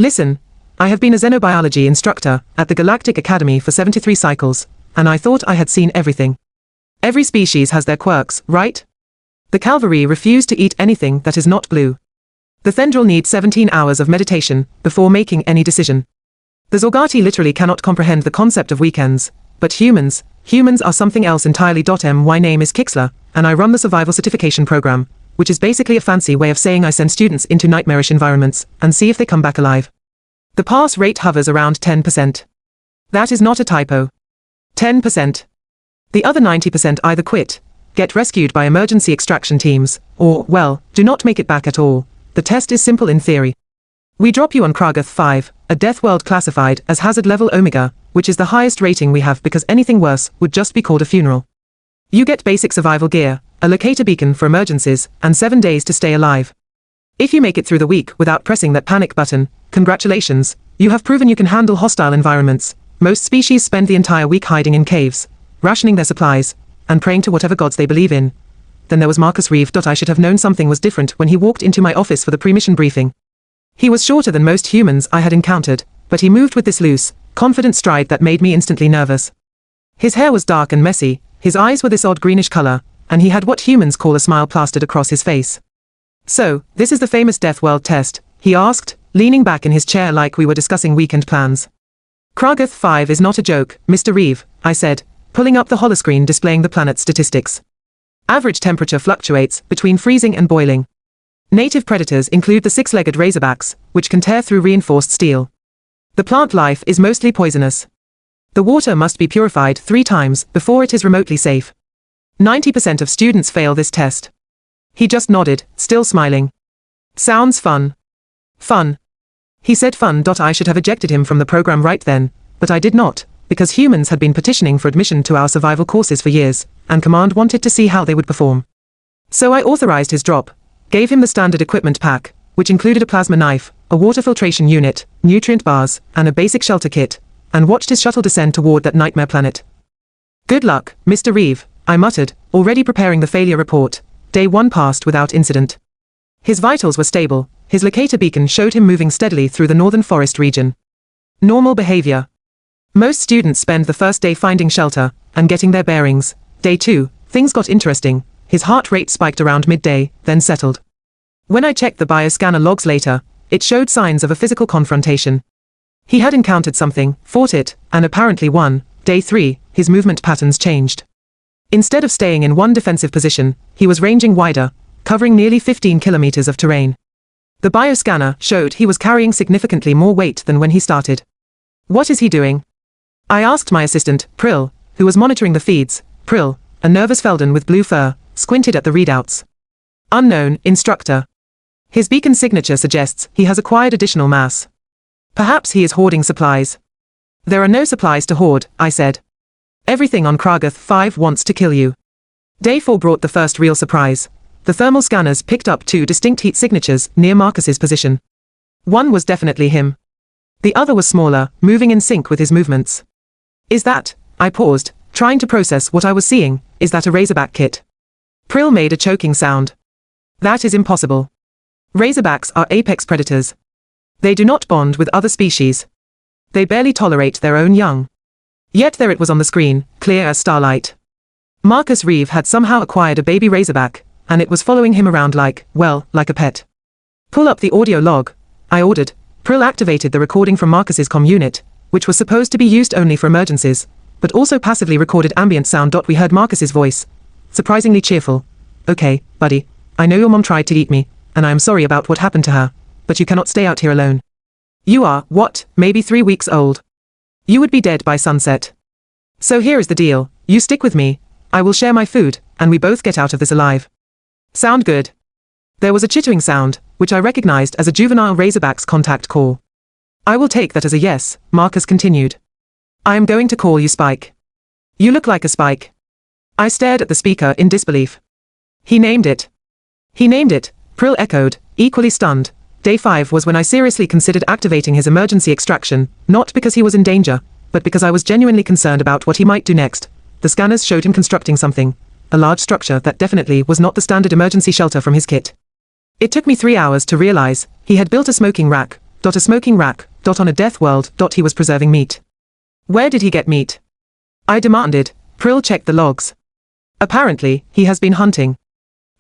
Listen, I have been a xenobiology instructor at the Galactic Academy for 73 cycles, and I thought I had seen everything. Every species has their quirks, right? The cavalry refuse to eat anything that is not blue. The Thendril need 17 hours of meditation before making any decision. The Zorgati literally cannot comprehend the concept of weekends, but humans are something else entirely. My name is Kixler, and I run the survival certification program, which is basically a fancy way of saying I send students into nightmarish environments and see if they come back alive. The pass rate hovers around 10%. That is not a typo. 10%. The other 90% either quit, get rescued by emergency extraction teams, or, well, do not make it back at all. The test is simple in theory. We drop you on Kragath 5, a death world classified as hazard level Omega, which is the highest rating we have because anything worse would just be called a funeral. You get basic survival gear, a locator beacon for emergencies, and 7 days to stay alive. If you make it through the week without pressing that panic button, congratulations, you have proven you can handle hostile environments. Most species spend the entire week hiding in caves, rationing their supplies, and praying to whatever gods they believe in. Then there was Marcus Reeve. I should have known something was different when he walked into my office for the pre-mission briefing. He was shorter than most humans I had encountered, but he moved with this loose, confident stride that made me instantly nervous. His hair was dark and messy, his eyes were this odd greenish color, and he had what humans call a smile plastered across his face. So, this is the famous Death World test, he asked, leaning back in his chair like we were discussing weekend plans. Kragath 5 is not a joke, Mr. Reeve, I said, pulling up the holoscreen displaying the planet's statistics. Average temperature fluctuates between freezing and boiling. Native predators include the six-legged razorbacks, which can tear through reinforced steel. The plant life is mostly poisonous. The water must be purified 3 times before it is remotely safe. 90% of students fail this test. He just nodded, still smiling. Sounds fun. Fun. He said fun. I should have ejected him from the program right then, but I did not, because humans had been petitioning for admission to our survival courses for years, and Command wanted to see how they would perform. So I authorized his drop, gave him the standard equipment pack, which included a plasma knife, a water filtration unit, nutrient bars, and a basic shelter kit, and watched his shuttle descend toward that nightmare planet. Good luck, Mr. Reeve, I muttered, already preparing the failure report. Day 1 passed without incident. His vitals were stable, his locator beacon showed him moving steadily through the northern forest region. Normal behavior. Most students spend the first day finding shelter, and getting their bearings. Day 2, things got interesting. His heart rate spiked around midday, then settled. When I checked the bioscanner logs later, it showed signs of a physical confrontation. He had encountered something, fought it, and apparently won. Day 3, his movement patterns changed. Instead of staying in one defensive position, he was ranging wider, covering nearly 15 kilometers of terrain. The bioscanner showed he was carrying significantly more weight than when he started. What is he doing? I asked my assistant, Prill, who was monitoring the feeds. Prill, a nervous Felden with blue fur, squinted at the readouts. Unknown, instructor. His beacon signature suggests he has acquired additional mass. Perhaps he is hoarding supplies. There are no supplies to hoard, I said. Everything on Kragath 5 wants to kill you. Day 4 brought the first real surprise. The thermal scanners picked up 2 distinct heat signatures near Marcus's position. One was definitely him. The other was smaller, moving in sync with his movements. Is that, I paused, trying to process what I was seeing, is that a Razorback kit? Prill made a choking sound. That is impossible. Razorbacks are apex predators. They do not bond with other species. They barely tolerate their own young. Yet there it was on the screen, clear as starlight. Marcus Reeve had somehow acquired a baby Razorback, and it was following him around like, well, like a pet. Pull up the audio log, I ordered. Prill activated the recording from Marcus's comm unit, which was supposed to be used only for emergencies, but also passively recorded ambient sound. We heard Marcus's voice. Surprisingly cheerful. Okay, buddy, I know your mom tried to eat me, and I am sorry about what happened to her, but you cannot stay out here alone. You are, what, maybe 3 weeks old. You would be dead by sunset. So here is the deal, you stick with me, I will share my food, and we both get out of this alive. Sound good? There was a chittering sound, which I recognized as a juvenile Razorback's contact call. I will take that as a yes, Marcus continued. I am going to call you Spike. You look like a Spike. I stared at the speaker in disbelief. He named it. He named it, Prill echoed, equally stunned. Day 5 was when I seriously considered activating his emergency extraction, not because he was in danger, but because I was genuinely concerned about what he might do next. The scanners showed him constructing something, a large structure that definitely was not the standard emergency shelter from his kit. It took me 3 hours to realize he had built a smoking rack, a smoking rack, on a death world, he was preserving meat. Where did he get meat? I demanded. Prill checked the logs. Apparently, he has been hunting.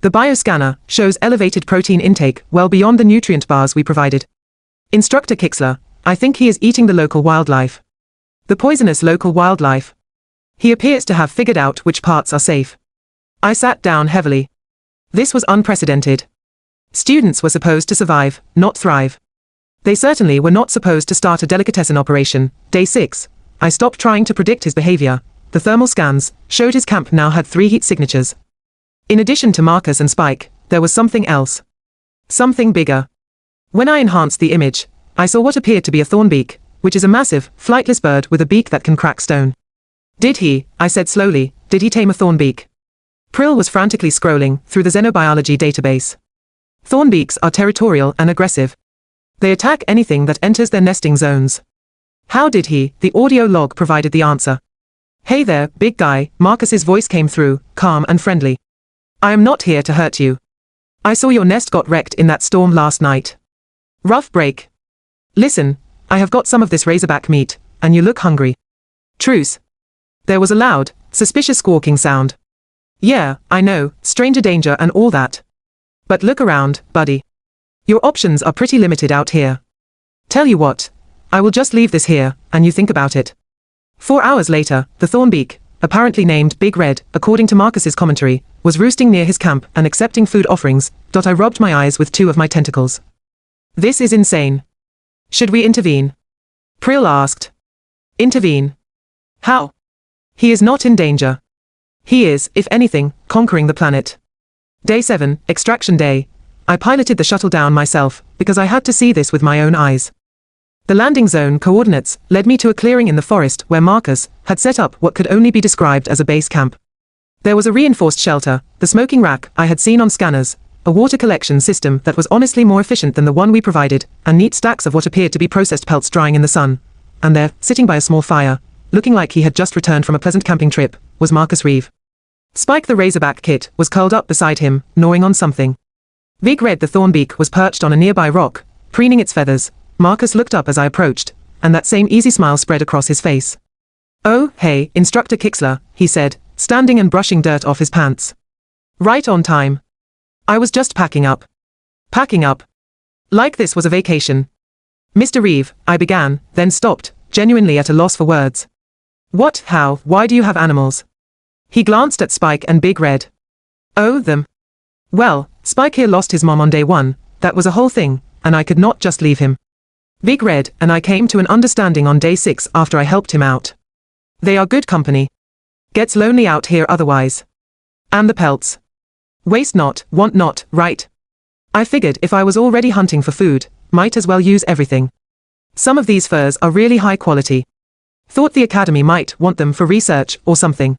The bioscanner shows elevated protein intake well beyond the nutrient bars we provided. Instructor Kixler, I think he is eating the local wildlife. The poisonous local wildlife. He appears to have figured out which parts are safe. I sat down heavily. This was unprecedented. Students were supposed to survive, not thrive. They certainly were not supposed to start a delicatessen operation. Day 6. I stopped trying to predict his behavior. The thermal scans showed his camp now had 3 heat signatures. In addition to Marcus and Spike, there was something else. Something bigger. When I enhanced the image, I saw what appeared to be a thornbeak, which is a massive, flightless bird with a beak that can crack stone. Did he, I said slowly, did he tame a thornbeak? Prill was frantically scrolling through the xenobiology database. Thornbeaks are territorial and aggressive. They attack anything that enters their nesting zones. How did he? The audio log provided the answer. Hey there, big guy, Marcus's voice came through, calm and friendly. I am not here to hurt you. I saw your nest got wrecked in that storm last night. Rough break. Listen, I have got some of this razorback meat, and you look hungry. Truce. There was a loud, suspicious squawking sound. Yeah, I know, stranger danger and all that. But look around, buddy. Your options are pretty limited out here. Tell you what, I will just leave this here, and you think about it. 4 hours later, the thornbeak, apparently named Big Red, according to Marcus's commentary, was roosting near his camp and accepting food offerings. I rubbed my eyes with 2 of my tentacles. This is insane. Should we intervene? Prill asked. Intervene? How? He is not in danger. He is, if anything, conquering the planet. Day 7, Extraction Day. I piloted the shuttle down myself, because I had to see this with my own eyes. The landing zone coordinates led me to a clearing in the forest where Marcus had set up what could only be described as a base camp. There was a reinforced shelter, the smoking rack I had seen on scanners, a water collection system that was honestly more efficient than the one we provided, and neat stacks of what appeared to be processed pelts drying in the sun. And there, sitting by a small fire, looking like he had just returned from a pleasant camping trip, was Marcus Reeve. Spike the Razorback Kit was curled up beside him, gnawing on something. Big Red the Thornbeak was perched on a nearby rock, preening its feathers. Marcus looked up as I approached, and that same easy smile spread across his face. Oh, hey, Instructor Kixler, he said, standing and brushing dirt off his pants. Right on time. I was just packing up. Packing up. Like this was a vacation. Mr. Reeve, I began, then stopped, genuinely at a loss for words. What, how, why do you have animals? He glanced at Spike and Big Red. Oh, them. Well, Spike here lost his mom on day 1, that was a whole thing, and I could not just leave him. Big Red and I came to an understanding on day 6 after I helped him out. They are good company. Gets lonely out here otherwise. And the Pelts. Waste not, want not, right? I figured if I was already hunting for food, might as well use everything. Some of these furs are really high quality. Thought the Academy might want them for research or something.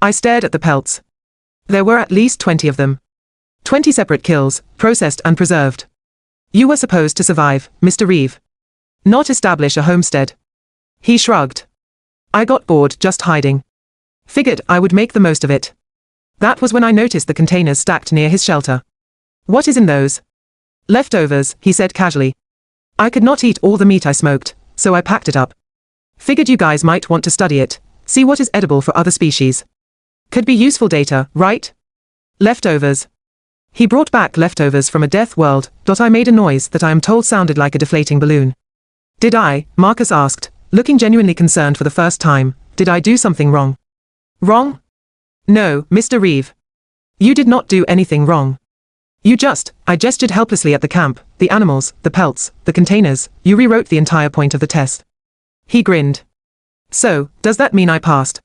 I stared at the Pelts. There were at least 20 of them. 20 separate kills, processed and preserved. You were supposed to survive, Mr. Reeve. Not establish a homestead. He shrugged. I got bored just hiding. Figured I would make the most of it. That was when I noticed the containers stacked near his shelter. What is in those? Leftovers, he said casually. I could not eat all the meat I smoked, so I packed it up. Figured you guys might want to study it, see what is edible for other species. Could be useful data, right? Leftovers. He brought back leftovers from a death world. I made a noise that I am told sounded like a deflating balloon. Did I, Marcus asked, looking genuinely concerned for the first time, did I do something wrong? Wrong? No, Mr. Reeve. You did not do anything wrong. I gestured helplessly at the camp, the animals, the pelts, the containers, you rewrote the entire point of the test. He grinned. So, does that mean I passed?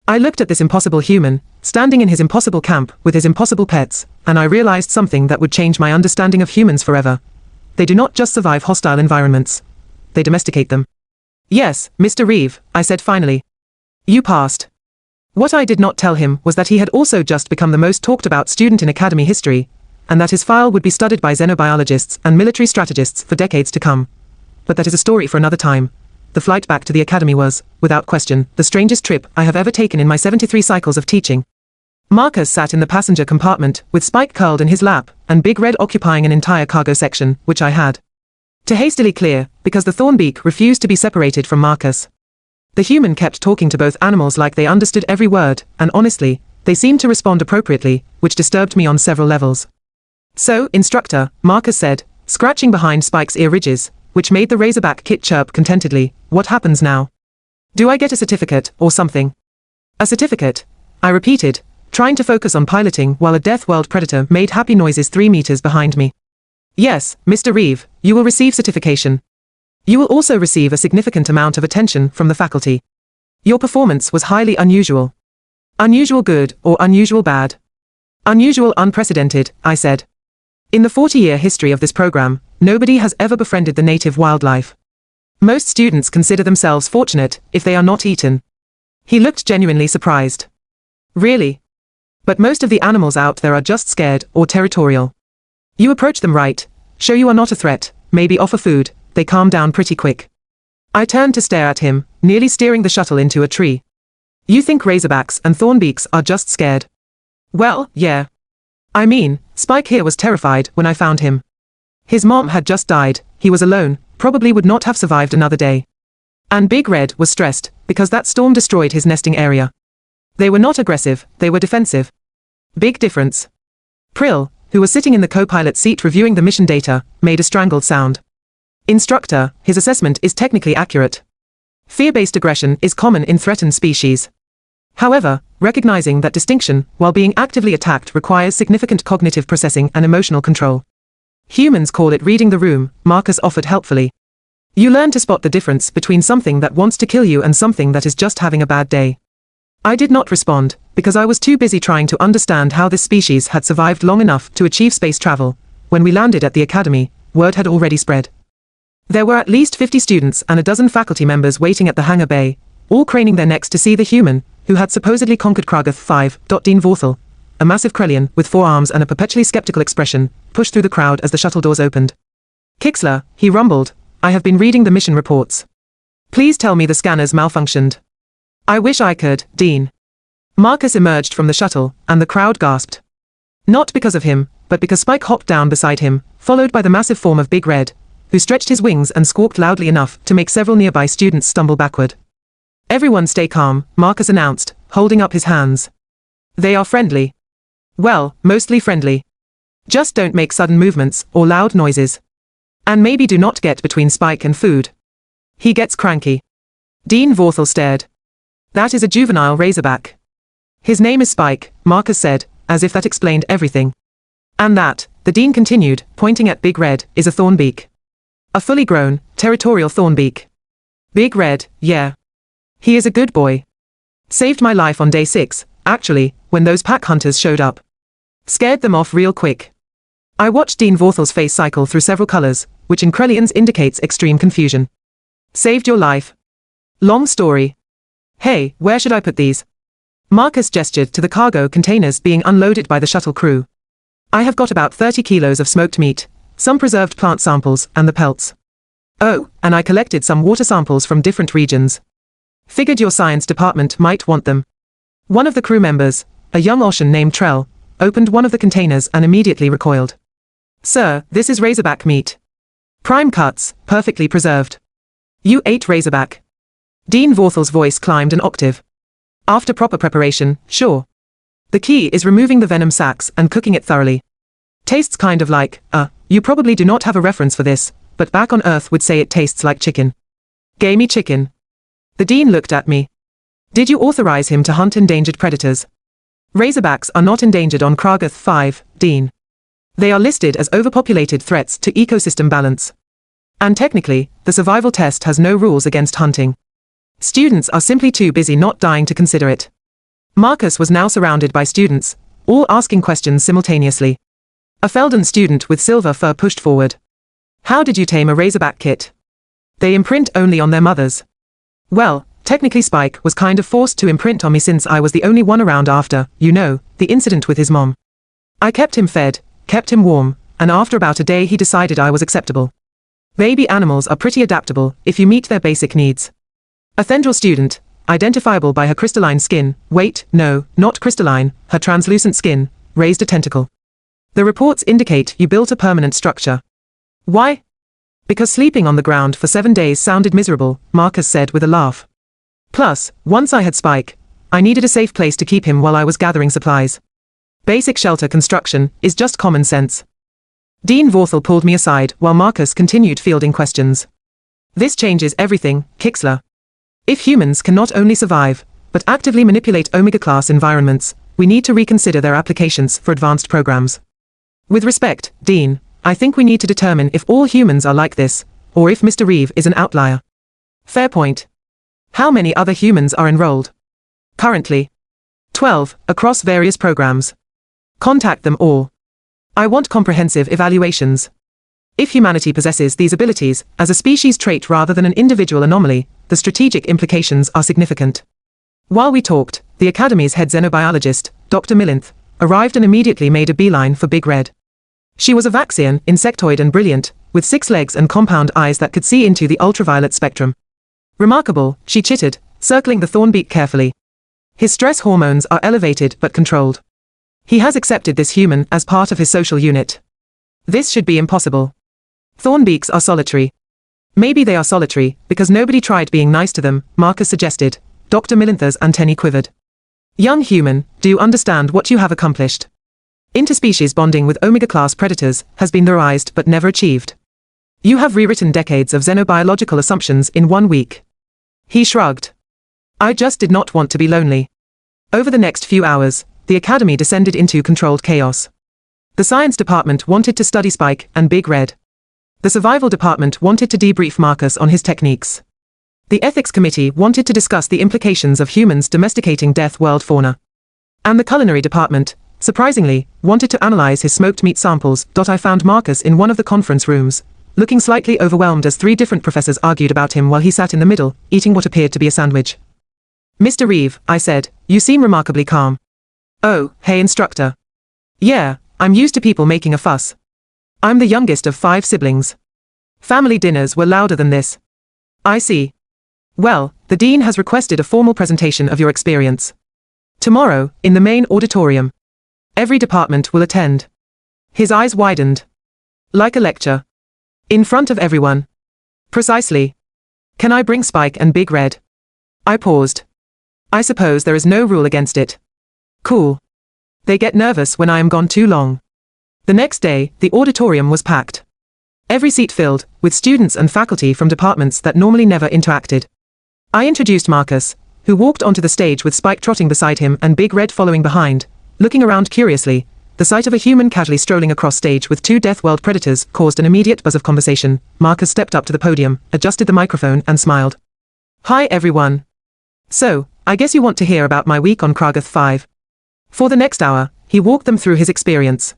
I looked at this impossible human, standing in his impossible camp with his impossible pets, and I realized something that would change my understanding of humans forever. They do not just survive hostile environments. They domesticate them. Yes, Mr. Reeve, I said finally. You passed. What I did not tell him was that he had also just become the most talked about student in Academy history, and that his file would be studied by xenobiologists and military strategists for decades to come. But that is a story for another time. The flight back to the Academy was, without question, the strangest trip I have ever taken in my 73 cycles of teaching. Marcus sat in the passenger compartment, with Spike curled in his lap, and Big Red occupying an entire cargo section, which I had To hastily clear, because the Thornbeak refused to be separated from Marcus. The human kept talking to both animals like they understood every word, and honestly, they seemed to respond appropriately, which disturbed me on several levels. So, instructor, Marcus said, scratching behind Spike's ear ridges, which made the Razorback kit chirp contentedly, what happens now? Do I get a certificate, or something? A certificate? I repeated, trying to focus on piloting while a Death World predator made happy noises 3 meters behind me. Yes, Mr. Reeve, you will receive certification. You will also receive a significant amount of attention from the faculty. Your performance was highly unusual. Unusual good or unusual bad? Unusual unprecedented, I said. In the 40-year history of this program, nobody has ever befriended the native wildlife. Most students consider themselves fortunate if they are not eaten. He looked genuinely surprised. Really? But most of the animals out there are just scared or territorial. You approach them right, show you are not a threat, maybe offer food, they calm down pretty quick. I turned to stare at him, nearly steering the shuttle into a tree. You think Razorbacks and Thornbeaks are just scared? Well, yeah. I mean, Spike here was terrified when I found him. His mom had just died, he was alone, probably would not have survived another day. And Big Red was stressed, because that storm destroyed his nesting area. They were not aggressive, they were defensive. Big difference. Prill, who was sitting in the co-pilot seat reviewing the mission data, made a strangled sound. Instructor, his assessment is technically accurate. Fear-based aggression is common in threatened species. However, recognizing that distinction, while being actively attacked, requires significant cognitive processing and emotional control. Humans call it reading the room, Marcus offered helpfully. You learn to spot the difference between something that wants to kill you and something that is just having a bad day. I did not respond, because I was too busy trying to understand how this species had survived long enough to achieve space travel. When we landed at the academy, word had already spread. There were at least 50 students and a dozen faculty members waiting at the hangar bay, all craning their necks to see the human, who had supposedly conquered Kragath 5. Dean Vorthal, a massive Krellian with 4 arms and a perpetually skeptical expression, pushed through the crowd as the shuttle doors opened. Kixler, he rumbled, I have been reading the mission reports. Please tell me the scanners malfunctioned. I wish I could, Dean. Marcus emerged from the shuttle, and the crowd gasped. Not because of him, but because Spike hopped down beside him, followed by the massive form of Big Red, who stretched his wings and squawked loudly enough to make several nearby students stumble backward. Everyone stay calm, Marcus announced, holding up his hands. They are friendly. Well, mostly friendly. Just don't make sudden movements or loud noises. And maybe do not get between Spike and food. He gets cranky. Dean Vorthal stared. That is a juvenile Razorback. His name is Spike, Marcus said, as if that explained everything. And that, the Dean continued, pointing at Big Red, is a Thornbeak. A fully grown, territorial Thornbeak. Big Red, yeah. He is a good boy. Saved my life on day 6, actually, when those pack hunters showed up. Scared them off real quick. I watched Dean Vorthal's face cycle through several colors, which in Krellians indicates extreme confusion. Saved your life. Long story. Hey, where should I put these? Marcus gestured to the cargo containers being unloaded by the shuttle crew. I have got about 30 kilos of smoked meat, some preserved plant samples, and the pelts. Oh, and I collected some water samples from different regions. Figured your science department might want them. One of the crew members, a young Oshan named Trell, opened one of the containers and immediately recoiled. Sir, this is Razorback meat. Prime cuts, perfectly preserved. You ate Razorback. Dean Vorthal's voice climbed an octave. After proper preparation, sure. The key is removing the venom sacs and cooking it thoroughly. Tastes kind of like, you probably do not have a reference for this, but back on Earth would say it tastes like chicken. Gamey chicken. The Dean looked at me. Did you authorize him to hunt endangered predators? Razorbacks are not endangered on Kragath 5, Dean. They are listed as overpopulated threats to ecosystem balance. And technically, the survival test has no rules against hunting. Students are simply too busy not dying to consider it. Marcus was now surrounded by students, all asking questions simultaneously. A Felden student with silver fur pushed forward. How did you tame a Razorback kit? They imprint only on their mothers. Well, technically Spike was kind of forced to imprint on me since I was the only one around after, the incident with his mom. I kept him fed, kept him warm, and after about a day he decided I was acceptable. Baby animals are pretty adaptable if you meet their basic needs. A Thendril student, identifiable by her crystalline skin, wait, no, not crystalline, her translucent skin, raised a tentacle. The reports indicate you built a permanent structure. Why? Because sleeping on the ground for 7 days sounded miserable, Marcus said with a laugh. Plus, once I had Spike, I needed a safe place to keep him while I was gathering supplies. Basic shelter construction is just common sense. Dean Vorthal pulled me aside while Marcus continued fielding questions. This changes everything, Kixler. If humans can not only survive, but actively manipulate Omega-class environments, we need to reconsider their applications for advanced programs. With respect, Dean, I think we need to determine if all humans are like this, or if Mr. Reeve is an outlier. Fair point. How many other humans are enrolled? Currently, 12, across various programs. Contact them all. I want comprehensive evaluations. If humanity possesses these abilities as a species trait rather than an individual anomaly, the strategic implications are significant. While we talked, the Academy's head xenobiologist, Dr. Millinth, arrived and immediately made a beeline for Big Red. She was a Vaxian, insectoid and brilliant, with 6 legs and compound eyes that could see into the ultraviolet spectrum. Remarkable, she chittered, circling the Thornbeak carefully. His stress hormones are elevated but controlled. He has accepted this human as part of his social unit. This should be impossible. Thornbeaks are solitary. Maybe they are solitary because nobody tried being nice to them, Marcus suggested. Dr. Millinther's antennae quivered. Young human, do you understand what you have accomplished? Interspecies bonding with Omega-class predators has been theorized but never achieved. You have rewritten decades of xenobiological assumptions in 1 week. He shrugged. I just did not want to be lonely. Over the next few hours, the Academy descended into controlled chaos. The science department wanted to study Spike and Big Red. The survival department wanted to debrief Marcus on his techniques. The ethics committee wanted to discuss the implications of humans domesticating death world fauna. And the culinary department, surprisingly, wanted to analyze his smoked meat samples. I found Marcus in one of the conference rooms, looking slightly overwhelmed as 3 different professors argued about him while he sat in the middle, eating what appeared to be a sandwich. Mr. Reeve, I said, you seem remarkably calm. Oh, hey instructor. Yeah, I'm used to people making a fuss. I'm the youngest of 5 siblings. Family dinners were louder than this. I see. Well, the dean has requested a formal presentation of your experience. Tomorrow, in the main auditorium. Every department will attend. His eyes widened. Like a lecture. In front of everyone. Precisely. Can I bring Spike and Big Red? I paused. I suppose there is no rule against it. Cool. They get nervous when I am gone too long. The next day, the auditorium was packed. Every seat filled, with students and faculty from departments that normally never interacted. I introduced Marcus, who walked onto the stage with Spike trotting beside him and Big Red following behind, looking around curiously. The sight of a human casually strolling across stage with 2 Death World predators caused an immediate buzz of conversation. Marcus stepped up to the podium, adjusted the microphone and smiled. Hi everyone. So, I guess you want to hear about my week on Kragath 5. For the next hour, he walked them through his experience.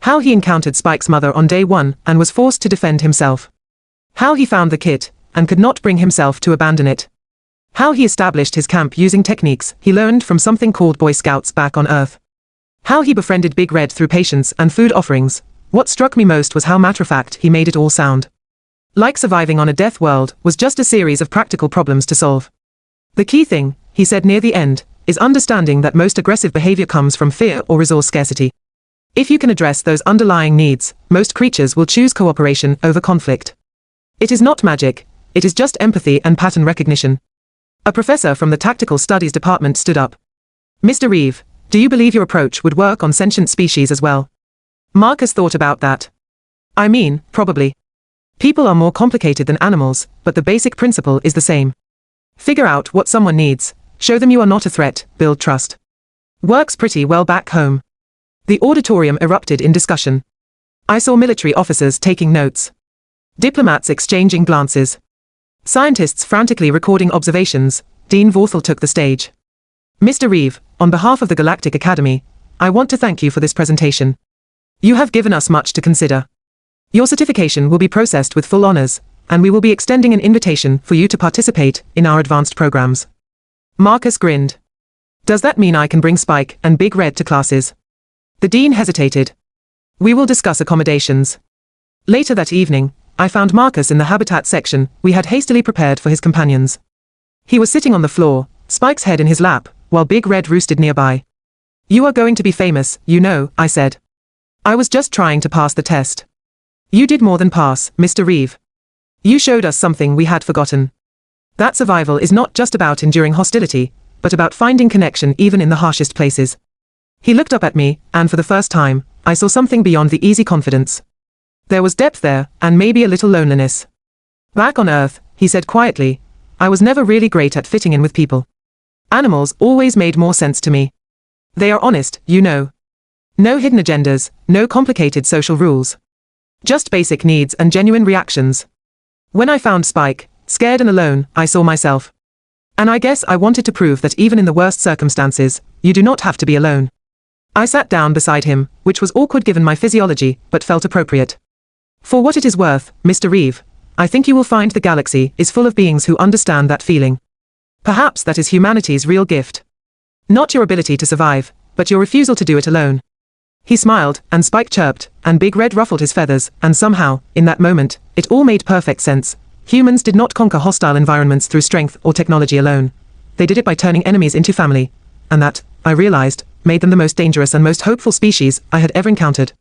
How he encountered Spike's mother on day 1 and was forced to defend himself. How he found the kit, and could not bring himself to abandon it. How he established his camp using techniques he learned from something called Boy Scouts back on Earth. How he befriended Big Red through patience and food offerings. What struck me most was how matter-of-fact he made it all sound. Like surviving on a death world was just a series of practical problems to solve. The key thing, he said near the end, is understanding that most aggressive behavior comes from fear or resource scarcity. If you can address those underlying needs, most creatures will choose cooperation over conflict. It is not magic, it is just empathy and pattern recognition. A professor from the Tactical Studies department stood up. Mr. Reeve, do you believe your approach would work on sentient species as well? Marcus thought about that. I mean, probably. People are more complicated than animals, but the basic principle is the same. Figure out what someone needs, show them you are not a threat, build trust. Works pretty well back home. The auditorium erupted in discussion. I saw military officers taking notes. Diplomats exchanging glances. Scientists frantically recording observations. Dean Vorthal took the stage. Mr. Reeve, on behalf of the Galactic Academy, I want to thank you for this presentation. You have given us much to consider. Your certification will be processed with full honors, and we will be extending an invitation for you to participate in our advanced programs. Marcus grinned. Does that mean I can bring Spike and Big Red to classes? The dean hesitated. We will discuss accommodations. Later that evening, I found Marcus in the habitat section we had hastily prepared for his companions. He was sitting on the floor, Spike's head in his lap, while Big Red roosted nearby. You are going to be famous, you know, I said. I was just trying to pass the test. You did more than pass, Mr. Reeve. You showed us something we had forgotten. That survival is not just about enduring hostility, but about finding connection even in the harshest places. He looked up at me, and for the first time, I saw something beyond the easy confidence. There was depth there, and maybe a little loneliness. Back on Earth, he said quietly, I was never really great at fitting in with people. Animals always made more sense to me. They are honest, you know. No hidden agendas, no complicated social rules. Just basic needs and genuine reactions. When I found Spike, scared and alone, I saw myself. And I guess I wanted to prove that even in the worst circumstances, you do not have to be alone. I sat down beside him, which was awkward given my physiology, but felt appropriate. For what it is worth, Mr. Reeve, I think you will find the galaxy is full of beings who understand that feeling. Perhaps that is humanity's real gift. Not your ability to survive, but your refusal to do it alone. He smiled, and Spike chirped, and Big Red ruffled his feathers, and somehow, in that moment, it all made perfect sense. Humans did not conquer hostile environments through strength or technology alone. They did it by turning enemies into family. And that, I realized, made them the most dangerous and most hopeful species I had ever encountered.